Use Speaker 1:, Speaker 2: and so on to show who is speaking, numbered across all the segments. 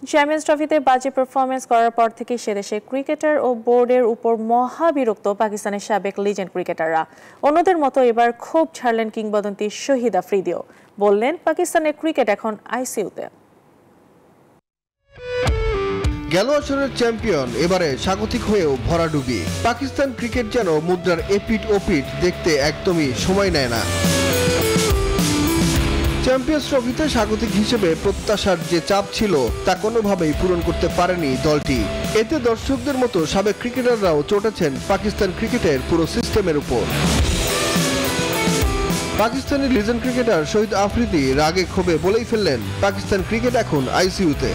Speaker 1: Champions ট্রফিতে বাজে performance করার পর থেকে সেদেশে ক্রিকেটার ও বোর্ডের উপর মহাবিরক্ত পাকিস্তানের সাবেক লিজেন্ড ক্রিকেটাররা। অন্যদের মতো এবার ক্ষোভ ছাড়লেন কিংবদন্তি শহীদ আফ্রিদিও। বললেন, পাকিস্তানের ক্রিকেট এখন আইসিইউতে।
Speaker 2: গেল আসরের চ্যাম্পিয়ন এবারে স্বাগতিক হয়েও ভরাডুবি। পাকিস্তান ক্রিকেট যেন মুদ্রার এপিঠ ওপিঠ দেখতে একদমই সময় নেয় না। চ্যাম্পিয়ন্স ট্রফিতে স্বাগতিক হিসেবে প্রত্যাশার যে চাপ ছিল তা কোনোভাবেই পূরণ করতে পারেনি দলটি। এতে দর্শকদের মতো সাবেক ক্রিকেটাররাও চটেছেন পাকিস্তান ক্রিকেটের পুরো সিস্টেমের উপর। পাকিস্তানের লিজেন্ড ক্রিকেটার শহীদ আফ্রিদি রাগে ক্ষোভে বলেই ফেললেন, পাকিস্তান ক্রিকেট এখন আইসিইউতে।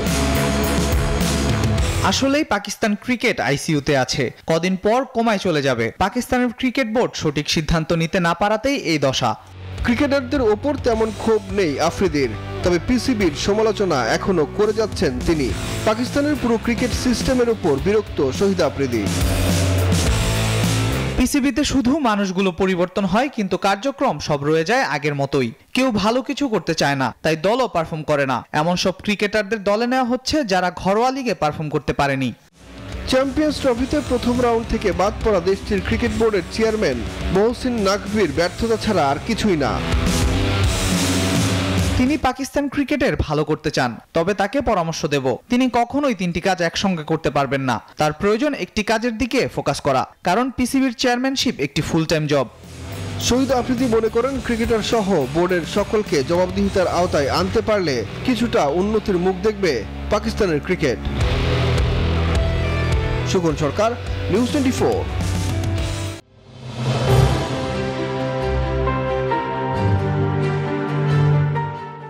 Speaker 3: আসলেই পাকিস্তান ক্রিকেট আইসিইউতে আছে, কদিন পর কোমায় চলে যাবে। পাকিস্তানের ক্রিকেট বোর্ড সঠিক সিদ্ধান্ত নিতে না পারাতেই এই দশা।
Speaker 2: ক্রিকেটারদের ওপর তেমন ক্ষোভ নেই আফ্রিদির, তবে পিসিবির সমালোচনা এখনো করে যাচ্ছেন তিনি। পাকিস্তানের পুরো ক্রিকেট সিস্টেমের উপর বিরক্ত শহীদ আফ্রিদি।
Speaker 3: পিসিবিতে শুধু মানুষগুলো পরিবর্তন হয়, কিন্তু কার্যক্রম সব রয়ে যায় আগের মতোই। কেউ ভালো কিছু করতে চায় না, তাই দলও পারফর্ম করে না। এমন সব ক্রিকেটারদের দলে নেওয়া হচ্ছে যারা ঘরোয়া লিগে পারফর্ম করতে পারেনি।
Speaker 2: চ্যাম্পিয়ন্স ট্রফিতে প্রথম রাউন্ড থেকে বাদ পড়া দেশটির ক্রিকেট বোর্ডের চেয়ারম্যান মহসিন নাকভির ব্যর্থতা ছাড়া আর কিছুই না।
Speaker 3: তিনি পাকিস্তান ক্রিকেটের ভালো করতে চান, তবে তাকে পরামর্শ দেব, তিনি কখনোই তিনটি কাজ একসঙ্গে করতে পারবেন না। তার প্রয়োজন একটি কাজের দিকে ফোকাস করা, কারণ পিসিবির চেয়ারম্যানশিপ একটি ফুল টাইম জব।
Speaker 2: শহীদ আফ্রিদি মনে করেন, ক্রিকেটার সহ বোর্ডের সকলকে জবাবদিহিতার আওতায় আনতে পারলে কিছুটা উন্নতির মুখ দেখবে পাকিস্তানের ক্রিকেট। সুগন সরকার, নিউজ 24।